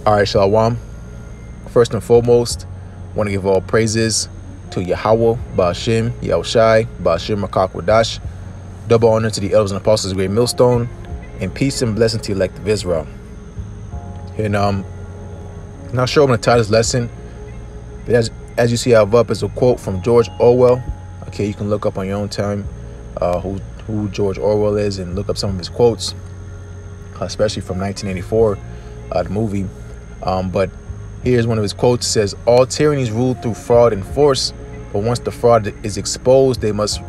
All right, Shalom. First and foremost, want to give all praises to YAHAWAH, BaShem, YAHWASHI, BaShem Wadash. Double honor to the elders and apostles of great MILLSTONE, and peace and blessing to the elect of Israel. And not sure I'm going to tie this lesson, but as you see I have up is a quote from George Orwell. Okay, you can look up on your own time who George Orwell is and look up some of his quotes, especially from 1984, the movie. But here's one of his quotes. It says, "All tyrannies rule through fraud and force, but once the fraud is exposed, they must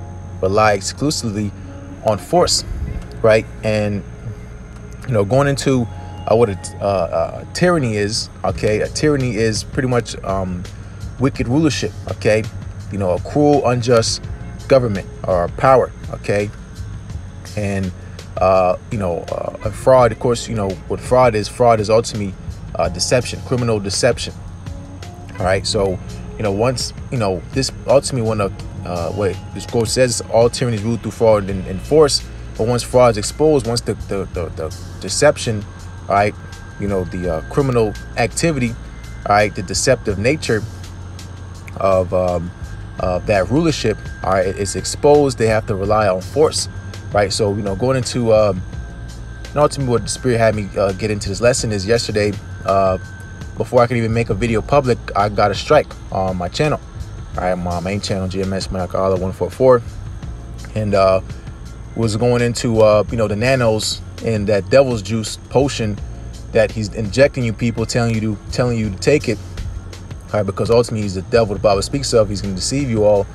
rely exclusively on force." Right? And going into what a tyranny is. Okay, a tyranny is pretty much wicked rulership. Okay, a cruel, unjust government or power. Okay, and a fraud, of course, what fraud is ultimately deception, criminal deception. All right, so once this ultimately what this quote says, all tyrannies rule through fraud and force, but once fraud is exposed, once the deception, all right, the criminal activity, all right, the deceptive nature of that rulership, all right, is exposed, they have to rely on force. Right, so going into ultimately what the Spirit had me get into this lesson is yesterday, before I could even make a video public, I got a strike on my channel. All right, my main channel, GMS YAHAWAH 144, and was going into the nanos and that devil's juice potion that he's injecting you people, telling you to take it. All right, because ultimately he's the devil the Bible speaks of. He's going to deceive you all,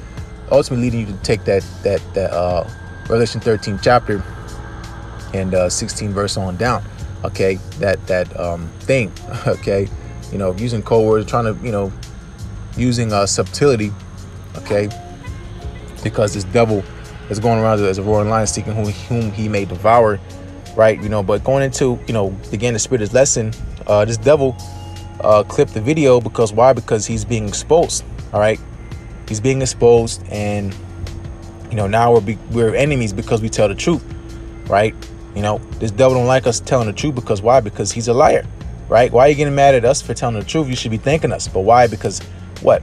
ultimately leading you to take that Revelation 13 chapter and 16 verse on down. Okay, that thing. Okay, using code words, trying to using subtlety. Okay, because this devil is going around as a roaring lion, seeking whom he may devour. Right, but going into begin the Spirit's lesson, this devil clipped the video because why? Because he's being exposed. All right, he's being exposed, and now we're enemies because we tell the truth. Right, this devil don't like us telling the truth because why? Because he's a liar. Right, why are you getting mad at us for telling the truth? You should be thanking us. But why? Because what?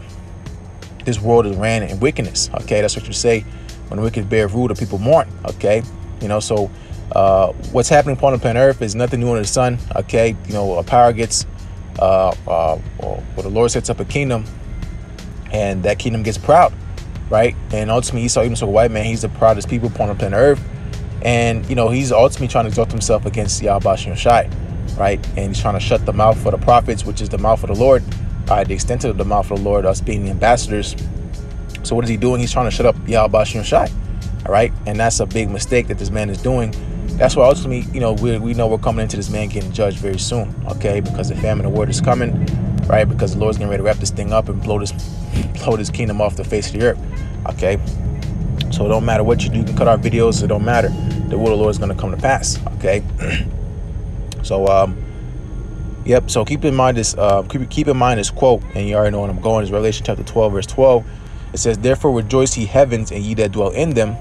This world is ran in wickedness. Okay, that's what you say when the wicked bear rule, the people mourn. Okay, so what's happening upon the planet Earth is nothing new under the sun. Okay, a power gets the Lord sets up a kingdom, and that kingdom gets proud. Right, and ultimately Esau, even so a white man, he's the proudest people upon the planet Earth, and he's ultimately trying to exalt himself against Yahweh Shai. Right, and he's trying to shut the mouth of the prophets, which is the mouth of the Lord. All right, the extent of the mouth of the Lord, us being the ambassadors. So what is he doing? He's trying to shut up Yahweh Shai. All right, and that's a big mistake that this man is doing. That's why ultimately, we know we're coming into this man getting judged very soon. Okay, because the famine of the word is coming. Right, because the Lord's getting ready to wrap this thing up and blow this kingdom off the face of the earth. Okay, so it don't matter what you do. You can cut our videos. It don't matter. The will of the Lord is going to come to pass. Okay, so yep. So keep in mind this. Keep in mind this quote, and you already know what I'm going. It's Revelation chapter 12, verse 12. It says, "Therefore rejoice ye heavens, and ye that dwell in them."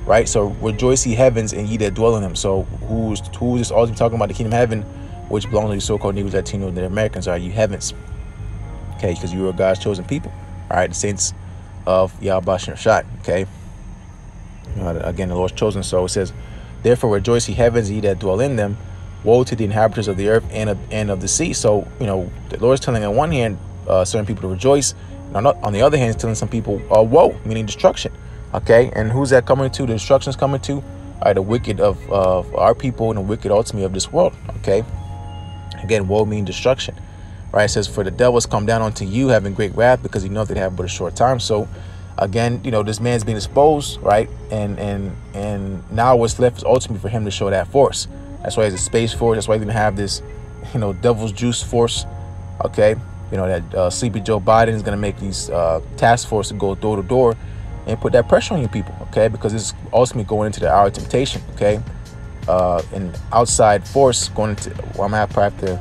Right. So rejoice ye heavens, and ye that dwell in them. So who's this ultimately talking about? The kingdom of heaven, which belongs to the so-called Negroes, Latinos, and the Americans, are you heavens. Okay, because you are God's chosen people. All right, the saints of Yahweh Shai. Okay, again, the Lord's chosen. So it says, "Therefore rejoice ye heavens, ye that dwell in them. Woe to the inhabitants of the earth and of the sea." So the Lord's telling on one hand certain people to rejoice, and on the other hand, he's telling some people woe, meaning destruction. Okay, and who's that coming to? The destruction is coming to the wicked of our people and the wicked ultimately of this world. Okay, again, woe means destruction. Right, it says, "For the devils come down unto you, having great wrath, because you know they have but a short time." So again, this man's being exposed, right? And now what's left is ultimately for him to show that force. That's why he has a space force. That's why he's gonna have this, devil's juice force. Okay, that sleepy Joe Biden is gonna make these task force to go door to door and put that pressure on you people. Okay, because it's ultimately going into the hour of temptation. Okay, an outside force going into. Well, I'm gonna have to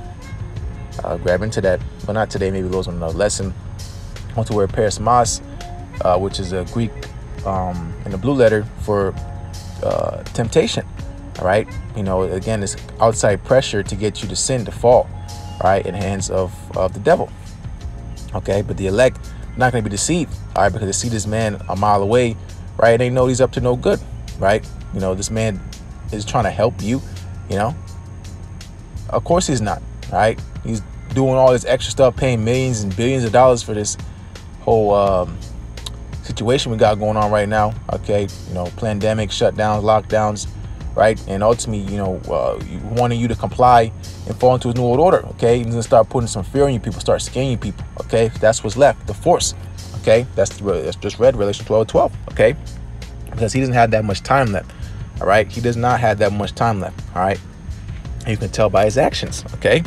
grab into that, but not today. Maybe goes on another lesson. I want to wear perismas, which is a Greek in the blue letter for temptation. All right, again, it's outside pressure to get you to sin, to fall. All all right, in the hands of the devil. Okay, but the elect are not going to be deceived, all right, because they see this man a mile away, right? They know he's up to no good, right? You know, this man is trying to help you, you know. Of course he's not, all right? He's doing all this extra stuff, paying millions and billions of dollars for this whole situation we got going on right now. Okay, you know, pandemic, shutdowns, lockdowns, right? And ultimately, you know, wanting you to comply and fall into his new world order. Okay, he's gonna start putting some fear in you people, start scaring you people. Okay, that's what's left, the force. Okay, that's just read Revelation 12:12. Okay, because he doesn't have that much time left. All right, he does not have that much time left. All right, and you can tell by his actions. Okay,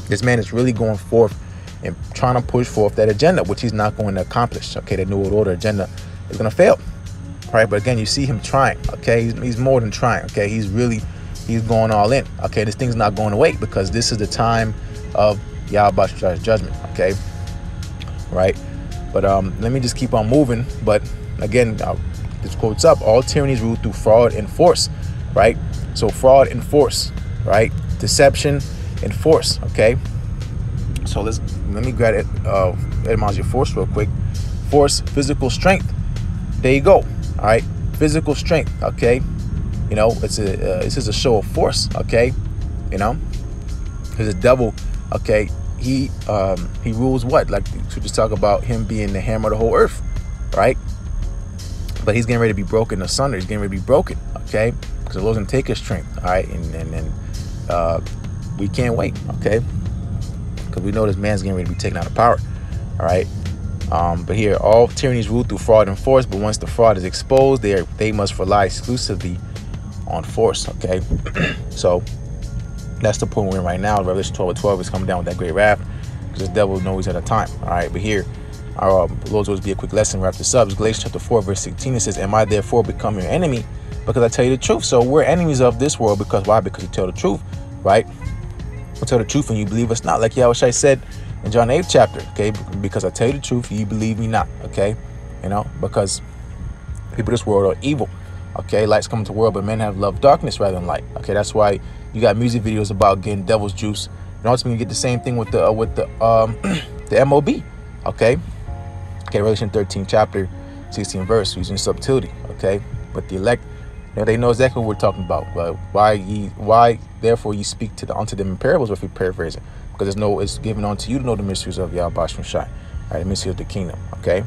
this man is really going forth and trying to push forth that agenda, which he's not going to accomplish. Okay, the new world order agenda is going to fail. Right, but again, you see him trying. Okay, he's more than trying. Okay, he's going all in. Okay, this thing's not going away because this is the time of YAHAWAH's judgment. Okay, right, but let me just keep on moving. But again, this quote's up: all tyrannies rule through fraud and force. Right, so fraud and force, right, deception and force. Okay, so let me grab it, etymology of force real quick. Force, physical strength. There you go. All right, physical strength. Okay, you know, this is a show of force. Okay, you know, because the devil, okay, he rules what? Like to just talk about him being the hammer of the whole earth, right? But he's getting ready to be broken asunder. He's getting ready to be broken. Okay, because the Lord's gonna take his strength. All right, and we can't wait. Okay, because we know this man's getting ready to be taken out of power. All right. But here, all tyrannies rule through fraud and force, but once the fraud is exposed, they must rely exclusively on force. Okay, so that's the point we're in right now. Revelation 12:12 is coming down with that great wrath because the devil knows he's at a time. All right, but here, our Lord's always be a quick lesson. Wrap this up. It's Galatians chapter 4, verse 16. It says, "Am I therefore become your enemy because I tell you the truth?" So we're enemies of this world because why? Because we tell the truth, right? We tell the truth and you believe us not, like Yahawashi said in John 8th chapter, okay, because I tell you the truth, you believe me not, okay, you know, because people of this world are evil, okay, light's coming to the world, but men have loved darkness rather than light, okay, that's why you got music videos about getting devil's juice, and ultimately you get the same thing with the MOB, okay, Revelation 13 chapter 16 verse, using subtlety, okay, but the elect, you know, they know exactly what we're talking about. Why therefore you speak unto them in parables, or if you paraphrase it, because it's given unto you to know the mysteries of YAHAWASHI, all right, the mystery of the kingdom. Okay,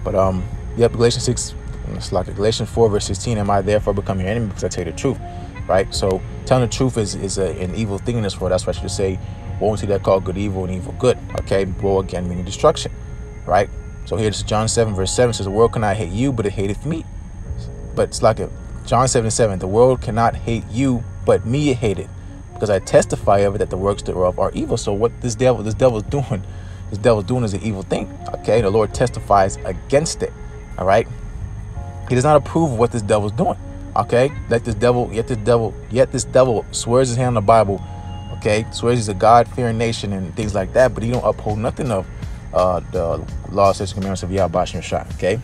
but yep, Galatians 6, it's like Galatians 4 verse 16. Am I therefore become your enemy because I tell you the truth? Right. So telling the truth is an evil thing in this world. That's why I should say, woe unto that call good evil and evil good. Okay, woe again meaning destruction. Right. So here this is John 7 verse 7 says, the world cannot hate you, but it hateth me. But it's like John 7:7. The world cannot hate you, but me it hated, because I testify of it that the works thereof are evil. So what this devil's doing is an evil thing. Okay, the Lord testifies against it. All right, he does not approve of what this devil's doing. Okay, yet this devil swears his hand on the Bible. Okay, swears he's a God-fearing nation and things like that, but he don't uphold nothing of the law, statutes, and commandments of YAHAWASHI. Okay,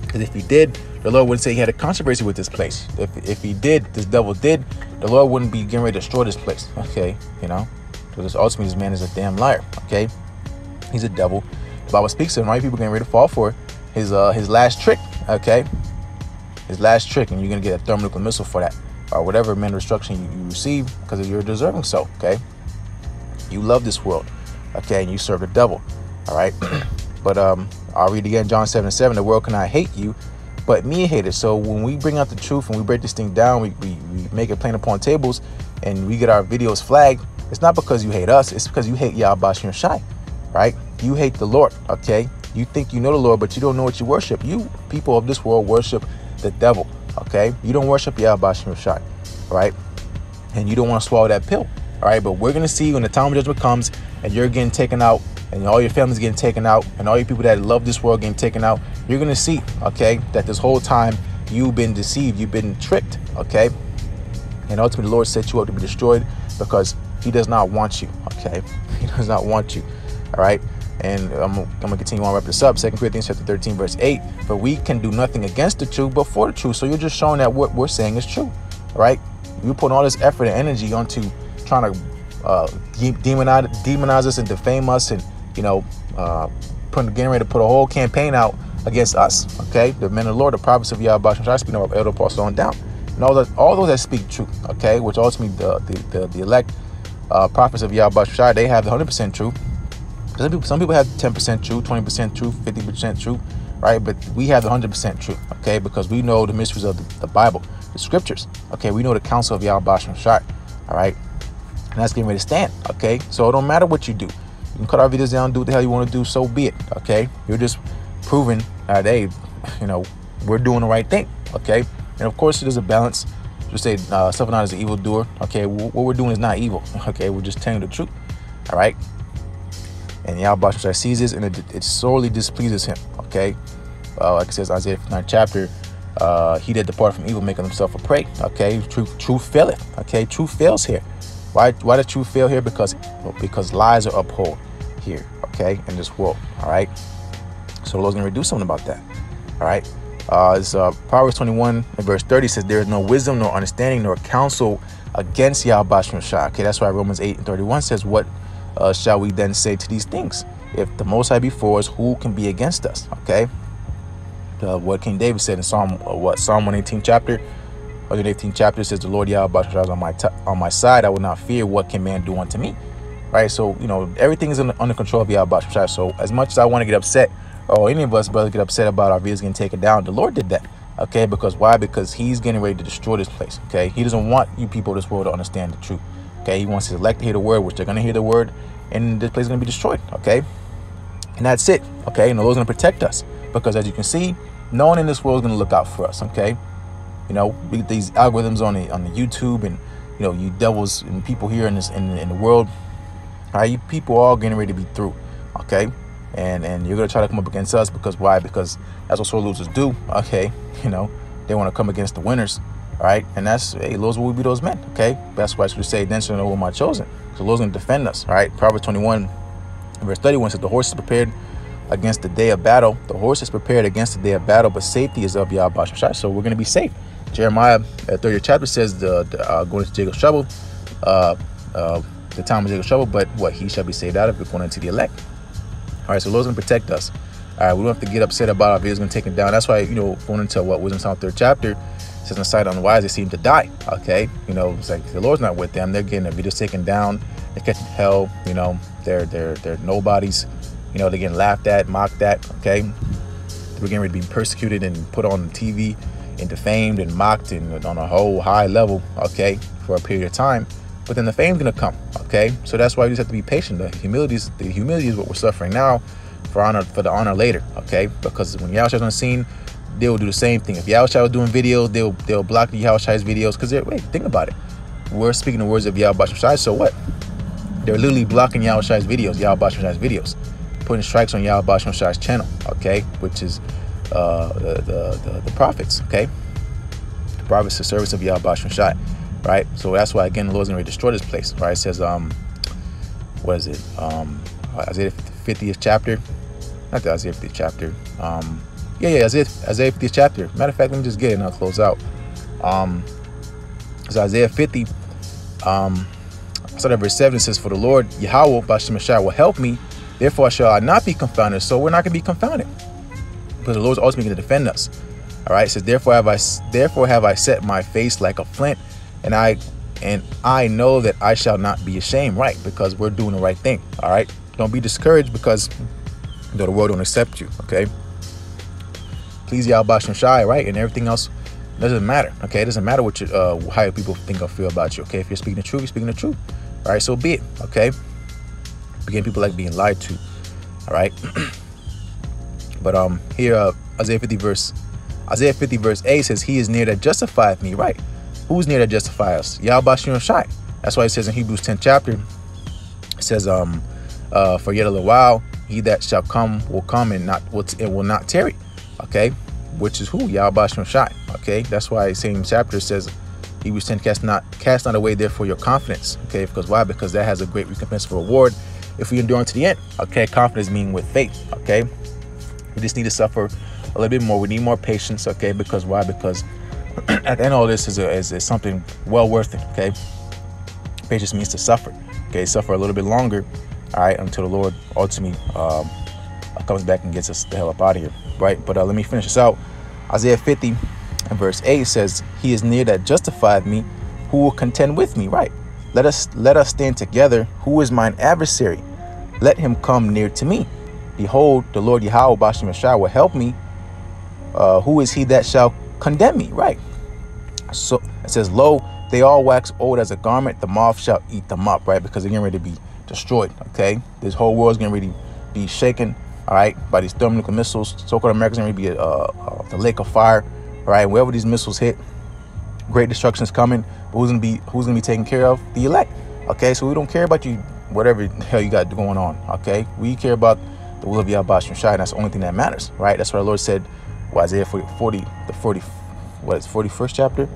because if he did, the Lord wouldn't say he had a controversy with this place. If he did, this devil did, the Lord wouldn't be getting ready to destroy this place. Okay, you know, because ultimately this man is a damn liar. Okay, he's a devil. The Bible speaks of him, right? People getting ready to fall for his last trick. Okay, his last trick, and you're gonna get a thermonuclear missile for that, or whatever manner of destruction you receive because you're deserving. So, okay, you love this world, okay, and you serve the devil. All right, but I'll read again, John 7:7. The world cannot hate you, but me hate it. So when we bring out the truth and we break this thing down, we make it plain upon tables, and we get our videos flagged, it's not because you hate us, it's because you hate YAHAWASHI, right? You hate the Lord, okay? You think you know the Lord, but you don't know what you worship. You people of this world worship the devil, okay? You don't worship YAHAWASHI, right? And you don't want to swallow that pill, all right? But we're going to see when the time of judgment comes and you're getting taken out, and all your family's getting taken out, and all you people that love this world getting taken out, you're going to see, okay, that this whole time you've been deceived, you've been tricked, okay? And ultimately the Lord set you up to be destroyed because he does not want you, okay? He does not want you, all right? And I'm going to continue on, wrap this up. 2 Corinthians chapter 13 verse 8, for we can do nothing against the truth but for the truth. So you're just showing that what we're saying is true, all right? You put all this effort and energy onto trying to demonize us and defame us, and getting ready to put a whole campaign out against us. Okay, the men of the Lord, the prophets of YAHAWASHI, speaking of elder apostle on down, and all those that speak truth. Okay, which ultimately the elect prophets of YAHAWASHI, they have the 100% truth. Some people have 10% truth, 20% truth, 50% truth, right? But we have the 100% truth, okay? Because we know the mysteries of the Bible, the scriptures, okay? We know the counsel of YAHAWASHI, all right? And that's getting ready to stand, okay? So it don't matter what you do. You can cut our videos down, do what the hell you want to do, so be it, okay? You're just proving that, hey, we're doing the right thing, okay? And of course, there's a balance. Just say, suffer not as an evildoer, okay? What we're doing is not evil, okay? We're just telling the truth, all right? And YAHAWASHI sees this, and it sorely displeases him, okay? Like it says, Isaiah 9 chapter, he that departed from evil making himself a prey, okay? Truth faileth, okay? Truth fails here. Why does truth fail here? Because lies are upheld here, okay, in this world, all right? So the Lord's going to do something about that, all right? It's Proverbs 21 and verse 30 says, there is no wisdom, nor understanding, nor counsel against YAHAWASHI, okay? That's why Romans 8 and 31 says, what shall we then say to these things? If the Most High be for us, who can be against us? Okay. What King David said in Psalm 118 chapter, 118 chapter says, the Lord YAHAWASHI is on my side. I will not fear. What can man do unto me? Right. So everything is under control of YAHAWASHI. So as much as I want to get upset, or any of us brothers get upset about our videos getting taken down, the Lord did that. Okay. Because why? Because he's getting ready to destroy this place. Okay. He doesn't want you people of this world to understand the truth. Okay, he wants his elect to hear the word, which they're going to hear the word, and this place is going to be destroyed. Okay, and that's it. Okay, and the Lord's going to protect us, because as you can see, no one in this world is going to look out for us. Okay, we get these algorithms on the YouTube, and you devils and people here in the world. All right, you people are all getting ready to be through. Okay, and you're going to try to come up against us, because why? Because that's what sore losers do. Okay, they want to come against the winners. All right, and that's, hey, Lord will be those men. Okay, that's why I should say, then shall know who am I chosen. So the Lord's going to defend us. All right, Proverbs 21 verse 31 says, the horse is prepared against the day of battle. The horse is prepared against the day of battle, but safety is of YAHAWASHI. So we're going to be safe. Jeremiah 30th chapter says, going into Jacob's trouble, the time of Jacob's trouble, but what? He shall be saved out of it, going into the elect. All right, so the Lord's going to protect us. All right, we don't have to get upset about our videos being taken down. That's why, going into Wisdom Psalm 3rd chapter, it says, in the sight of the wise, they seem to die. Okay, it's like the Lord's not with them. They're getting their videos taken down. They're catching hell. They're nobodies. They're getting laughed at, mocked at. Okay, we're getting ready to be persecuted and put on TV and defamed and mocked and on a whole high level. Okay, for a period of time. But then the fame's gonna come. Okay, so that's why we just have to be patient. The humility is what we're suffering now, for the honor later. Okay, because when YAHAWASHI's on the scene, they will do the same thing. If YAHAWASHI was doing videos, they'll block the YAHAWASHI's videos, because wait, think about it. We're speaking the words of YAHAWASHI, so what? They're literally blocking YAHAWASHI's videos, putting strikes on YAHAWASHI's channel, okay, which is the prophets, okay, the prophets, the service of YAHAWASHI, right? So that's why, again, the Lord's going to destroy this place, right? It says, what is it? Isaiah 50th chapter, not the Isaiah 50th chapter. Isaiah 50th chapter. Matter of fact, let me just get it and I'll close out. It's Isaiah 50. Start at verse 7. It says, for the Lord YAHAWAH will help me, therefore shall I not be confounded. So we're not going to be confounded, because the Lord's ultimately going to defend us. All right. It says, therefore have I set my face like a flint, and I know that I shall not be ashamed. Right, because we're doing the right thing. All right. Don't be discouraged because the world don't accept you. Okay. Please YAHAWASHI, right? And everything else doesn't matter. Okay, it doesn't matter what how people think or feel about you. Okay, if you're speaking the truth, you're speaking the truth. All right, so be it. Okay, again, people like being lied to. All right, but here Isaiah 50 verse 8 says, he is near that justifieth me. Right, who's near that justifies us? YAHAWASHI. That's why it says in Hebrews 10 chapter, it says for yet a little while he that shall come will come, and will not tarry. Okay, which is who? YAHAWASHI. Okay, that's why the same chapter says, Hebrews 10, cast not away therefore your confidence. Okay, because why? Because that has a great recompense for reward if we endure to the end. Okay, confidence meaning with faith. Okay, we just need to suffer a little bit more. We need more patience. Okay, because why? Because at the end of all this is something well worth it. Okay, patience means to suffer. Okay, suffer a little bit longer, all right, until the Lord ultimately comes back and gets us the hell up out of here, right? But let me finish this out. Isaiah 50 and verse 8 says, he is near that justified me, who will contend with me, right? Let us stand together. Who is mine adversary? Let him come near to me. Behold, the Lord YAHAWASHI will help me. Who is he that shall condemn me? Right. So it says, lo, they all wax old as a garment. The moth shall eat them up, right? Because they're getting ready to be destroyed. Okay. This whole world is getting ready to be shaken, all right, by these thermonuclear missiles. So-called America's going to be the lake of fire, all right? Wherever these missiles hit, great destruction is coming. But who's gonna be taken care of? The elect. Okay. So we don't care about you, whatever the hell you got going on. Okay. We care about the will of YAHAWASHI, and that's the only thing that matters, right? That's what our Lord said. Well, Isaiah 41st chapter.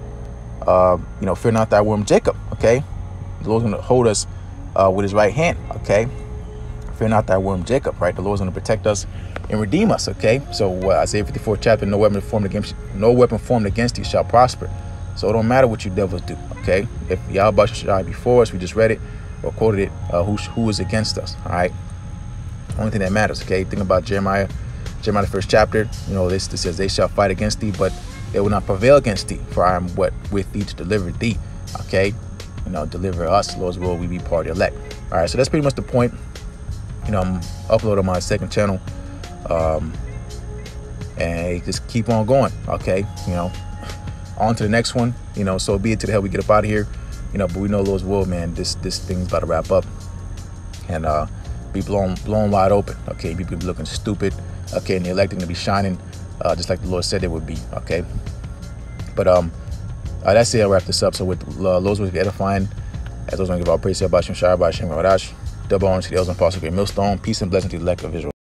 Fear not thy worm Jacob. Okay, the Lord's gonna hold us with his right hand. Okay, fear not thy worm Jacob. Right, the Lord's gonna protect us and redeem us. Okay, so Isaiah 54th chapter. No weapon formed against you shall prosper. So it don't matter what you devils do. Okay, if YAHAWASHI before us, we just read it or quoted it. Who is against us? All right. Only thing that matters. Okay, think about Jeremiah the 1st chapter. This says, they shall fight against thee, but they will not prevail against thee, for I am with thee to deliver thee. Okay, deliver us, Lord's will, we be part of the elect. All right, so that's pretty much the point. I'm uploading my second channel, and just keep on going. Okay, on to the next one. So be it, to the hell we get up out of here. But we know Lord's will, man, this thing's about to wrap up and be blown wide open. Okay, people be looking stupid. Okay, and the elect are gonna be shining just like the Lord said it would be. Okay, but that's it. I'll wrap this up. So with Lord's will be edifying, as those want to give all praise to YAHAWASHI, double honor to the elders and apostles of Millstone. Peace and blessing to the elect of Israel.